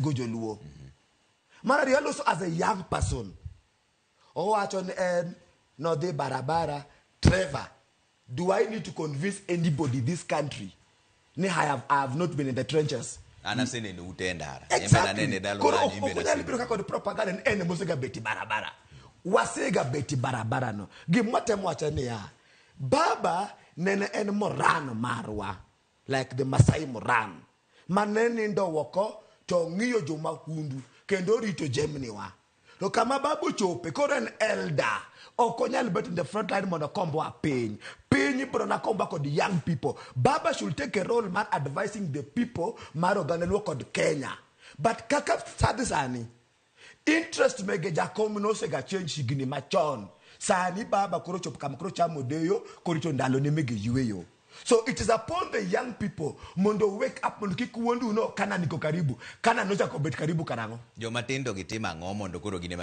Gojoluo. Mara also as a young person. Oh, actually, no de barabara. Trevor, do I need to convince anybody in this country? I have not been in the trenches. Exactly. Propaganda and musega beti barabara. Wasega beti barabara no. Gimwate mwachane ya. Baba nene en morano marwa. Like the Masai Moran. Manene ndo wako to ngiyo Joma kundu. Kendo rito Germany wa. So kama babu chope kore an elder. Okonyal bet in the front line mono kombo a piny. Piny brona kombo kod young people. Baba should take a role man advising the people maro ganelwo kod Kenya. But kaka sadisani. Interest mege jakom no sega change shigini machon. Sani baba kuro chop kam kuro chamodeyo kuro ndalo ne mege yueyo. So it is upon the young people mondo wake up mondo kikuondu no Kanaan niko karibu. Kanaan nochak obet karibu karang'o. Joma tindo gitima ng'o mondo koro gine